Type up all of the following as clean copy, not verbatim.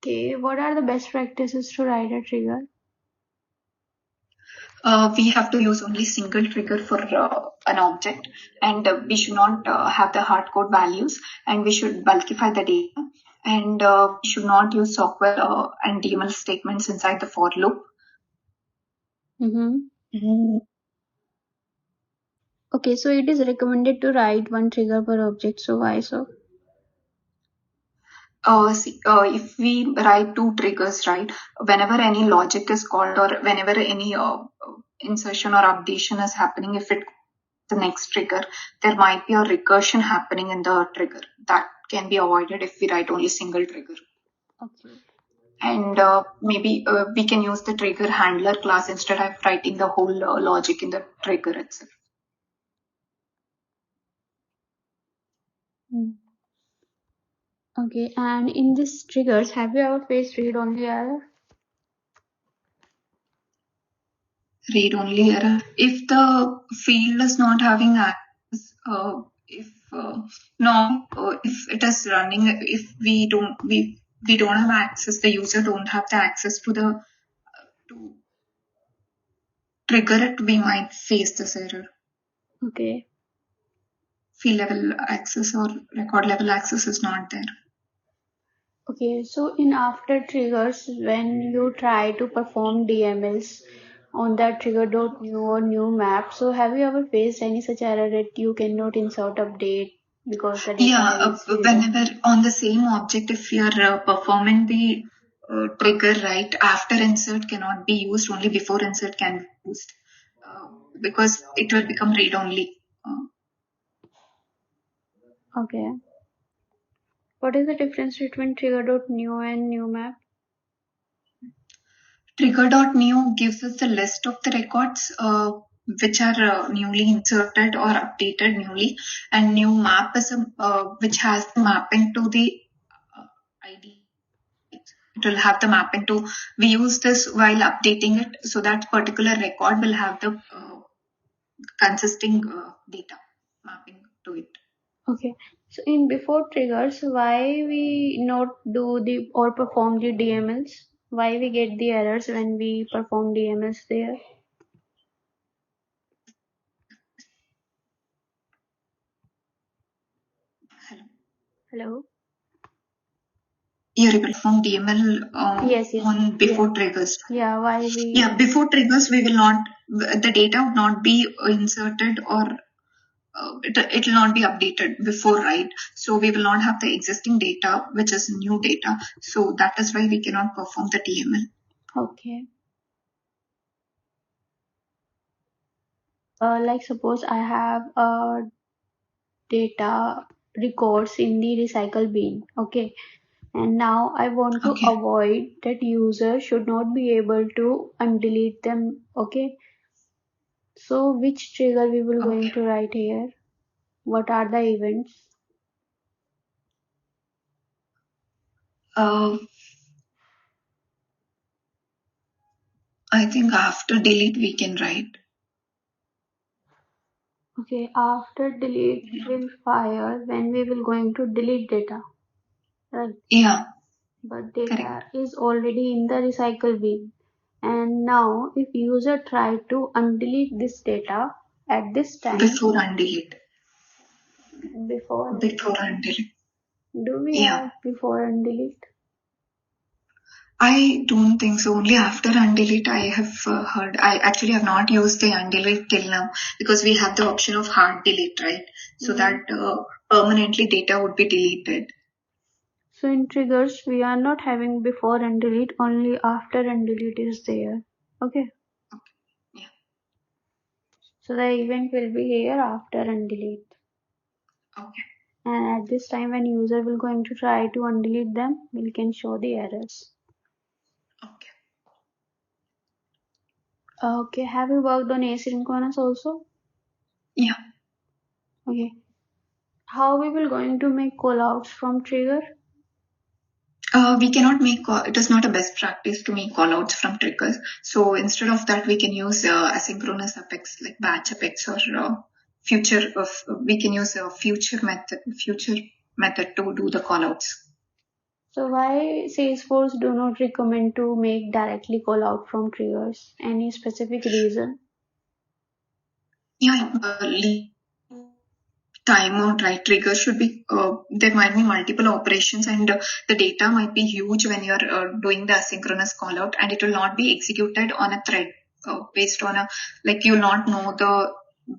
Okay, what are the best practices to write a trigger? We have to use only single trigger for an object, and we should not have the hard code values, and we should bulkify the data, and we should not use software and DML statements inside the for loop. Okay, so it is recommended to write one trigger per object, so why so? If we write two triggers, right, whenever any logic is called or whenever any insertion or updation is happening, if it the next trigger, there might be a recursion happening in the trigger. That can be avoided if we write only single trigger. Okay. And maybe we can use the trigger handler class instead of writing the whole logic in the trigger itself. Okay, and in these triggers, have you ever faced read-only error? Read-only error. If the field is not having access, if it is running, if we don't have access, the user don't have the access to the to trigger it, we might face this error. Okay. Field level access or record level access is not there. Okay, so in after triggers, when you try to perform DMLs on that trigger.new or new map, so have you ever faced any such error that you cannot insert update because the data is hidden? Whenever on the same object, if you are performing the trigger, right, after insert cannot be used, only before insert can be used, because it will become read only. Okay. What is the difference between trigger.new and new map? Trigger.new gives us the list of the records which are newly inserted or updated newly, and new map is which has the mapping to the ID. It will have the mapping to, we use this while updating it, so that particular record will have the consisting data mapping to it. Okay, so in before triggers, why we not do the or perform the DMLs? Why we get the errors when we perform DMLs there? Hello? You're able to perform DML Yes. on before Yeah. triggers. Yeah, why we... Yeah, before triggers, we will not, the data would not be inserted or it will not be updated before, right? So we will not have the existing data, which is new data. So that is why we cannot perform the DML. Okay. Like suppose I have data records in the recycle bin. Okay. And now I want to Okay. avoid that user should not be able to undelete them. Okay. So which trigger we will going to write here? What are the events? I think after delete we can write. Okay, after delete will fire when we will going to delete data. Right. Yeah. But data Correct. is already in the recycle bin. And now if user try to undelete this data at this time. Before undelete. Before undelete. Do we have before undelete? I don't think so. Only after undelete I have heard. I actually have not used the undelete till now because we have the option of hard delete, right? So that permanently data would be deleted. So in triggers, we are not having before undelete, only after undelete is there. Okay. Yeah. So the event will be here after undelete. Okay. And at this time when user will going to try to undelete them, we can show the errors. Okay. Okay, have you worked on asynchronous also? Yeah. Okay. How we will going to make callouts from trigger? We cannot make, it is not a best practice to make callouts from triggers. So instead of that, we can use asynchronous apex like batch apex or future we can use a future method to do the callouts. So why Salesforce do not recommend to make directly call out from triggers? Any specific reason? Yeah, timeout, right? Trigger should be, there might be multiple operations, and the data might be huge when you're doing the asynchronous call out, and it will not be executed on a thread based on a, like, you'll not know the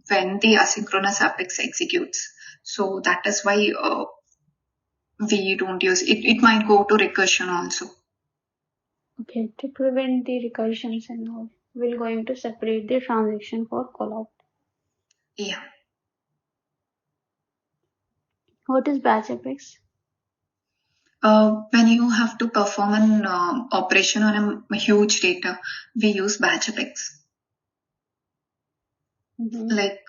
when the asynchronous apex executes. So that is why we don't use it. It might go to recursion also. Okay, to prevent the recursions and all, we're going to separate the transaction for call out. Yeah. What is batch apex? When you have to perform an operation on a huge data, we use batch apex. Like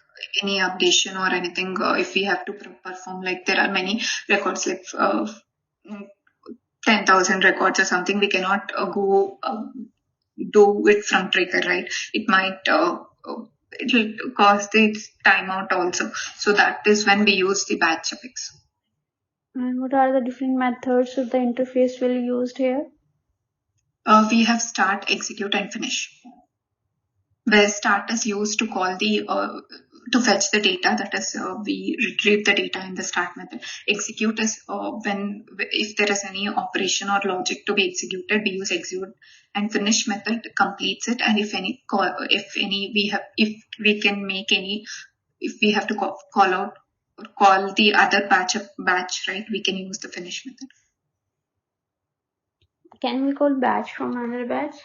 any updation or anything, if we have to perform, like there are many records, like 10,000 records or something, we cannot go do it from trigger, right? It might it will cause the timeout also. So that is when we use the batch apex. And what are the different methods of the interface will used here? We have start, execute, and finish. Where start is used to call the to fetch the data, that is we retrieve the data in the start method. Execute is when, if there is any operation or logic to be executed, we use execute, and finish method completes it. And if any call, if we can make any, if we have to call out or call the other batch, right, we can use the finish method. Can we call batch from another batch?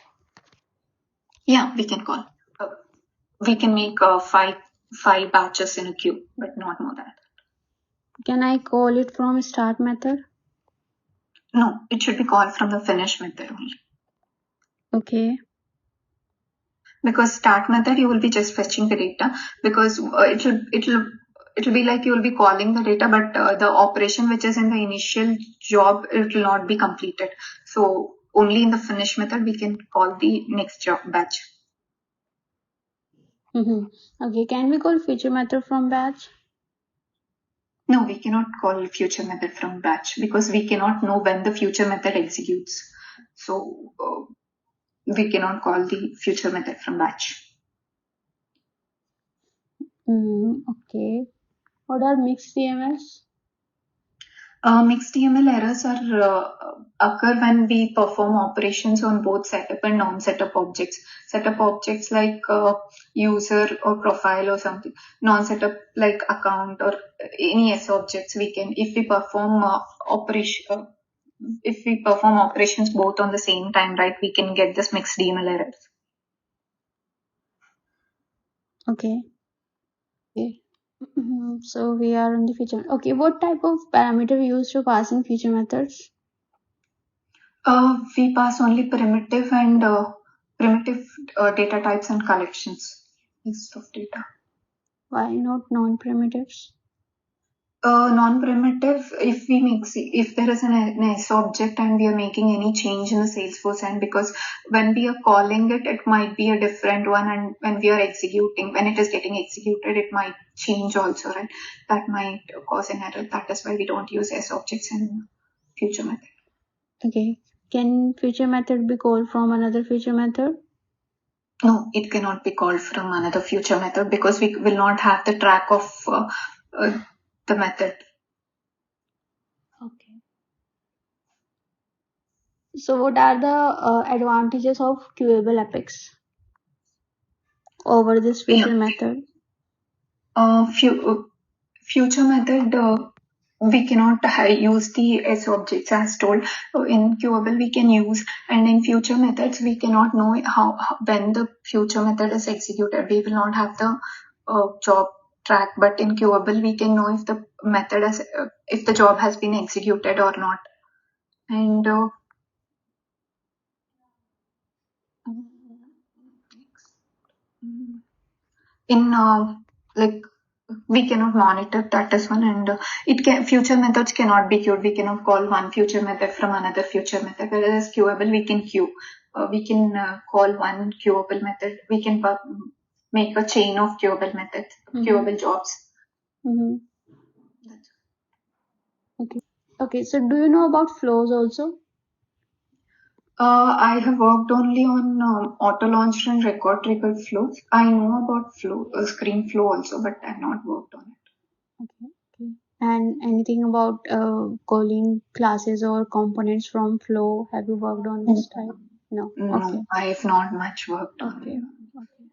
Yeah, we can call. We can make five batches in a queue, but not more than that. Can I call it from start method? No, it should be called from the finish method only. Okay. Because start method, you will be just fetching the data, because it'll be like you will be calling the data, but the operation which is in the initial job, it will not be completed. So only in the finish method we can call the next job batch. Okay, can we call future method from batch? No, we cannot call future method from batch, because we cannot know when the future method executes. So we cannot call the future method from batch. Okay. What are mixed CMS? Mixed DML errors are occur when we perform operations on both setup and non-setup objects. Setup objects like user or profile or something. Non-setup like account or any S objects. We can, if we perform if we perform operations both on the same time, right, we can get this mixed DML errors. Okay. So we are on the feature. Okay, what type of parameter we use to pass in feature methods? We pass only primitive and primitive data types and collections list of data. Why not non-primitives? Non-primitive, if there is an S object and we are making any change in the Salesforce end, because when we are calling it, it might be a different one, and when we are executing, when it is getting executed, it might change also, right? That might cause an error. That is why we don't use S objects in future method. Okay. Can feature method be called from another feature method? No, it cannot be called from another future method, because we will not have the track of the method. Okay. So what are the advantages of queuable apex over this feature method? Future method, we cannot use the S objects as told. In queuable we can use, and in future methods we cannot know how when the future method is executed. We will not have the job track, but in queuable we can know if the method has if the job has been executed or not. And in like we cannot monitor, that is one, and it can, future methods cannot be queued. We cannot call one future method from another future method, whereas queuable we can queue. We can call one queuable method. We can make a chain of queuable methods, queuable jobs. Okay. Okay, so do you know about flows also? I have worked only on auto launched and record triggered flows. I know about flow, screen flow also, but I've not worked on it. Okay, okay. And anything about calling classes or components from flow? Have you worked on this type? No. No, Okay. I have not much worked Okay. on Okay.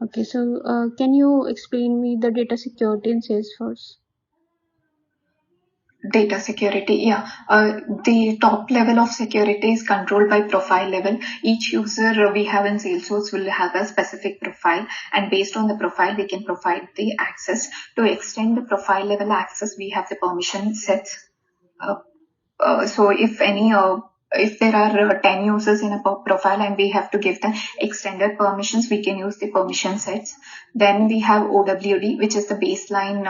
Okay. So, can you explain me the data security in Salesforce? data security. Yeah, the top level of security is controlled by profile level. Each user we have in Salesforce will have a specific profile, and based on the profile, we can provide the access. To extend the profile level access, we have the permission sets. Uh, so if there are 10 users in a profile and we have to give them extended permissions, we can use the permission sets. Then we have OWD, which is the baseline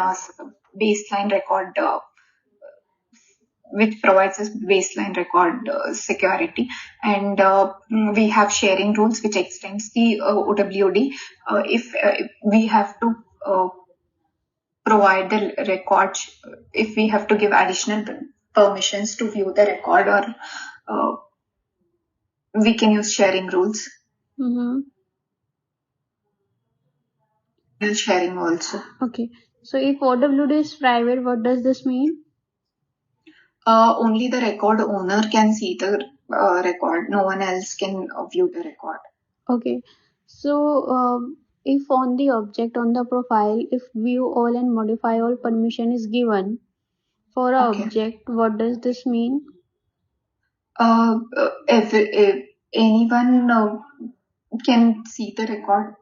record, which provides us baseline record security. And we have sharing rules, which extends the OWD. If we have to provide the records, if we have to give additional permissions to view the record, or uh, we can use sharing rules. Mm-hmm. Use sharing also. Okay. So, if OWD is private, what does this mean? Only the record owner can see the record. No one else can view the record. Okay. So, if on the object on the profile, if view all and modify all permission is given for a Okay. object, what does this mean? If anyone can see the record,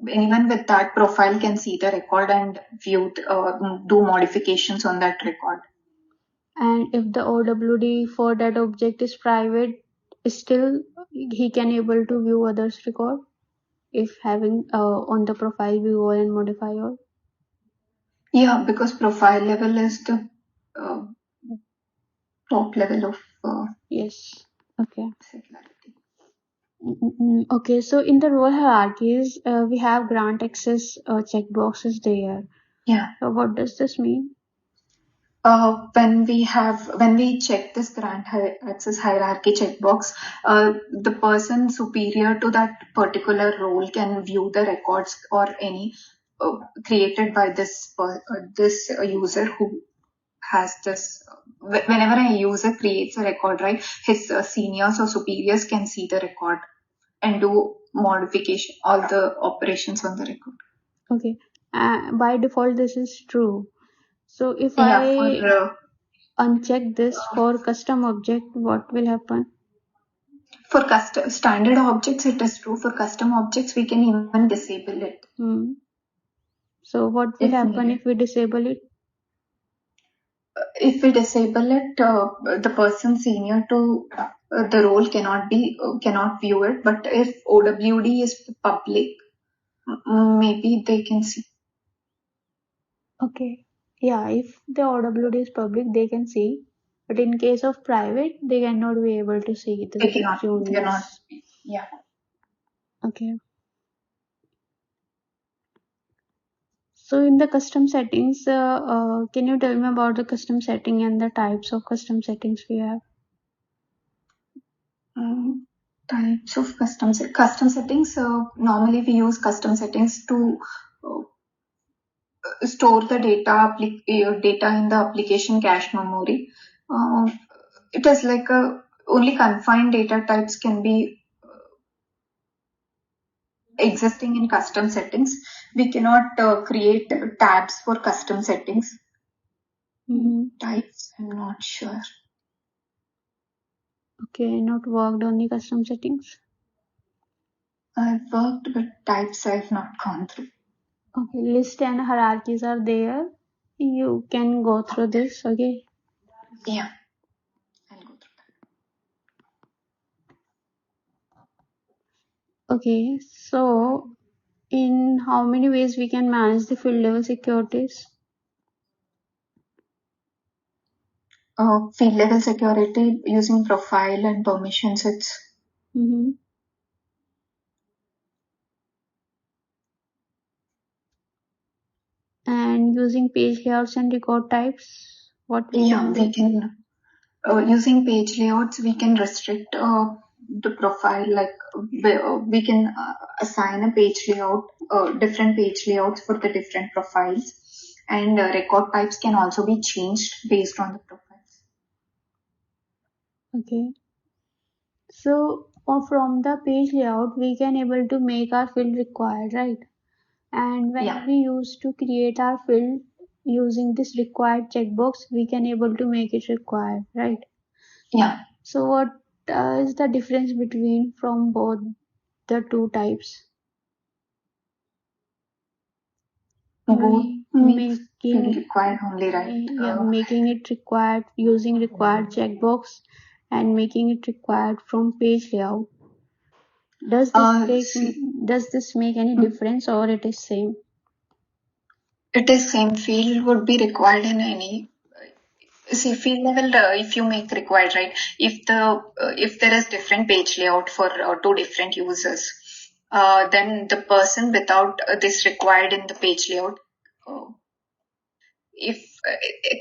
anyone with that profile can see the record and view, do modifications on that record. And if the OWD for that object is private, still he can able to view others record if having on the profile view all and modify all. Yeah, because profile level is the uh, top level of Yes. Okay. security. Okay, so in the role hierarchies, we have grant access checkboxes there. Yeah. So what does this mean? When we check this access hierarchy checkbox, the person superior to that particular role can view the records or any created by this user who has this. Whenever a user creates a record, right, his seniors or superiors can see the record and do modification, all the operations on the record. Okay, by default this is true. So if Yeah, for I uncheck this for custom object, what will happen? custom standard objects, it is true. For custom objects, we can even disable it Hmm. So what will if happen needed. if we disable it? If we disable it, the person senior to the role cannot view it. But if OWD is public, maybe they can see. Okay. Yeah, if the OWD is public, they can see. But in case of private, they cannot be able to see the They cannot. juniors. Yeah. Okay. So in the custom settings, can you tell me about the custom setting and the types of custom settings we have? Types of custom settings. Normally, we use custom settings to store the data in the application cache memory. Uh, it is like only confined data types can be existing in custom settings. We cannot create tabs for custom settings. Mm-hmm. Types, I'm not sure. Okay, not worked on the custom settings. I've worked with types, I've not gone through. Okay, list and hierarchies are there. You can go through this. Okay. Yeah, I'll go through Okay, so in how many ways we can manage the field level securities? that. Field level security using profile and permission sets. Mm-hmm. And using page layouts and record types. What we can We do? can using page layouts. We can restrict the profile. Like we can assign a page layout, different page layouts for the different profiles, and record types can also be changed based on the profiles. Okay. So from the page layout, we can able to make our field required, right? And when Yeah, we used to create our field using this required checkbox, we can able to make it required, right? yeah. So what is the difference between from both the two types? Both means field Making required only, right? yeah, making it required using required checkbox and making it required from page layout. Does this take See, does this make any difference or it is same? it is same field would be required in any. See, field level, if you make required, right? If there is different page layout for two different users, then the person without this required in the page layout, uh, if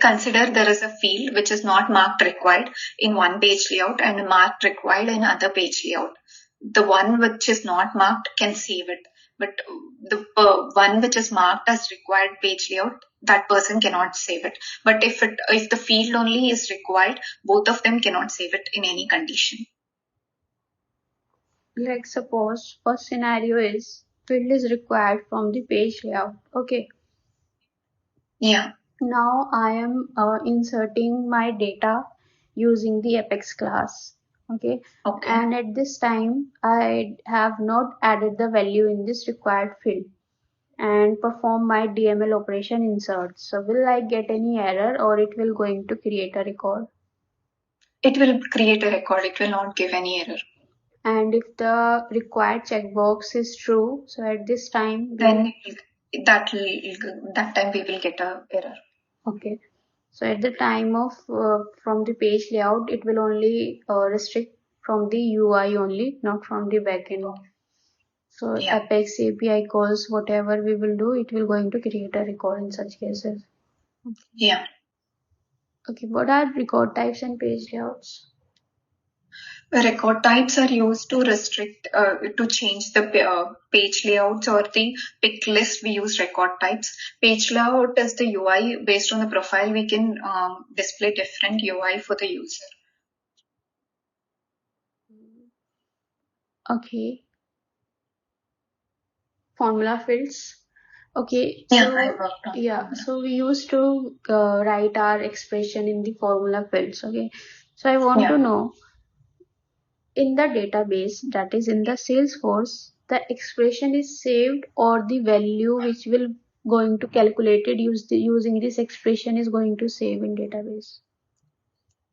consider there is a field which is not marked required in one page layout and marked required in other page layout, the one which is not marked can save it, but the one which is marked as required page layout, that person cannot save it. But if the field only is required, both of them cannot save it in any condition. Like suppose first scenario is field is required from the page layout. Okay. Yeah. Now I am inserting my data using the Apex class. Okay. Okay. And at this time I have not added the value in this required field and perform my DML operation insert. So will I get any error or it will going to create a record? It will create a record. It will not give any error. And if the required checkbox is true, so at this time we Then that time we will get a error. okay. So at the time of from the page layout, it will only restrict from the UI only, not from the backend. So Yeah. Apex API calls, whatever we will do, it will going to create a record in such cases. Yeah. Okay, what are record types and page layouts? Record types are used to restrict, to change the page layouts or the pick list. We use record types. Page layout is the UI based on the profile. We can display different UI for the user. Okay, formula fields. Okay, Yeah, I so worked on yeah, formula. so we used to write our expression in the formula fields. Okay, so I want to Yeah. know in the database, that is in the Salesforce, the expression is saved or the value which will going to calculate it using this expression is going to save in database.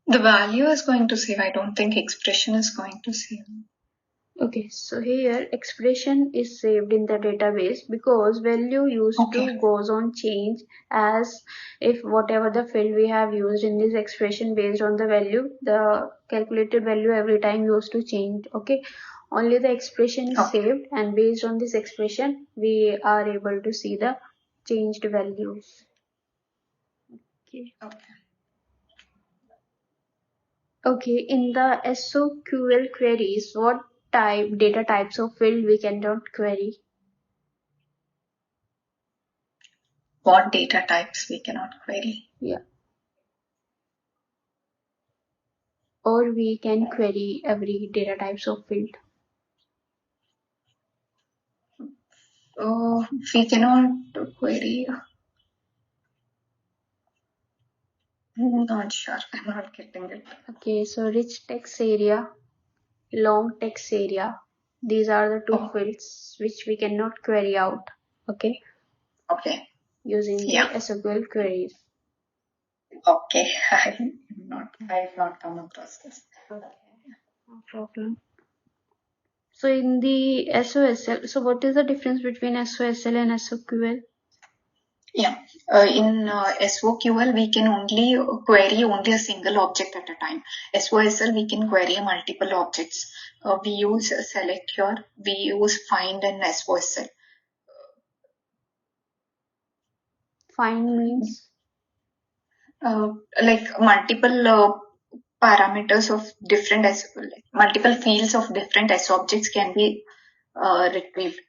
The value is going to save. I don't think expression is going to save. Okay, so here expression is saved in the database because value used Okay. to goes on change as if whatever the field we have used in this expression based on the value, the calculated value every time used to change. Okay, only the expression is Okay. saved and based on this expression we are able to see the changed values. Okay. Okay. Okay, in the SOQL queries, what type data types of field we cannot query? What data types we cannot query? Yeah. Or we can query every data types of field. We cannot query. I'm not sure. I'm not getting it. Okay, so rich text area, long text area. These are the two Oh, fields which we cannot query out. Okay, okay. using Yeah. the SQL queries. Okay. I've not come across this. Okay, no problem. So in the SOSL, so what is the difference between SOSL and SOQL? Yeah. In SOQL, we can only query only a single object at a time. SOSL, we can query multiple objects. We use select here. We use find and SOSL. Find means like multiple parameters of different multiple fields of different S objects can be retrieved.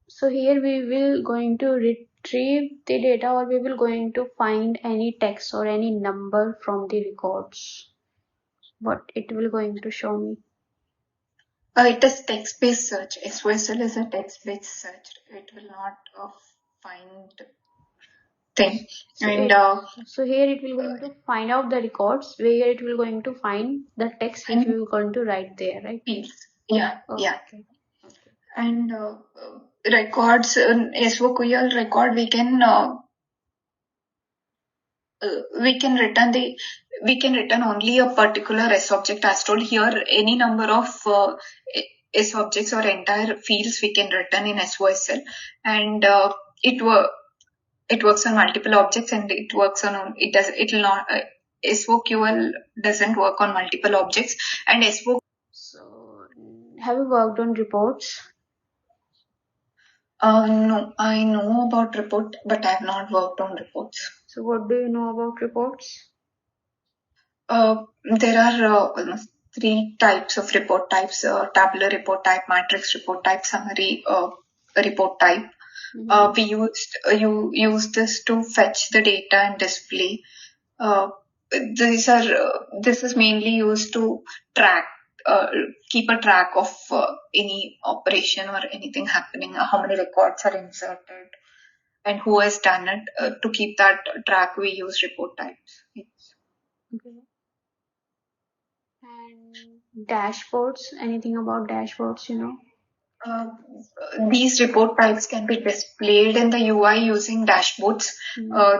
So here we will going to retrieve the data, or we will going to find any text or any number from the records. What it will going to show me? It is text-based search. SOSL is a text-based search. It will not find thing. So And here it will going to find out the records, where it will going to find the text which we will going to write there, right? fields. Yeah, yeah. Okay. Okay. And records, SOQL record, we can return only a particular S object as told here. Any number of S objects or entire fields we can return in SOSL, and it works on multiple objects, and it works on it will not SOQL doesn't work on multiple objects, and SOQL. So have you worked on reports? No, I know about report, but I have not worked on reports. So what do you know about reports? There are almost three types of report types: tabular report type, matrix report type, summary report type. We you use this to fetch the data and display. Uh, this is mainly used to track, uh, keep a track of any operation or anything happening, how many records are inserted, and who has done it. To keep that track, we use report types. Okay. And dashboards, anything about dashboards, you know? Uh, these report types can be displayed in the UI using dashboards.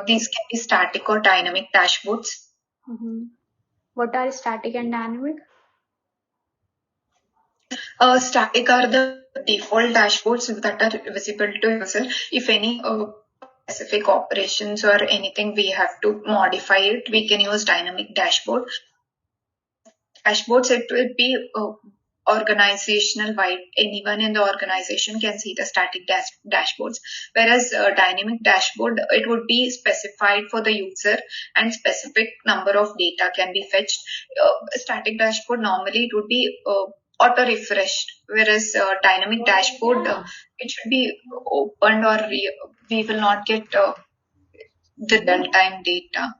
These can be static or dynamic dashboards. What are static and dynamic? Static are the default dashboards that are visible to user. If any specific operations or anything we have to modify it, we can use dynamic dashboard. Dashboards, it would be organizational wide. Anyone in the organization can see the static dashboards, whereas dynamic dashboard, it would be specified for the user, and specific number of data can be fetched. Static dashboard, normally it would be auto refreshed, whereas dynamic dashboard, it should be opened, or we will not get the real time data.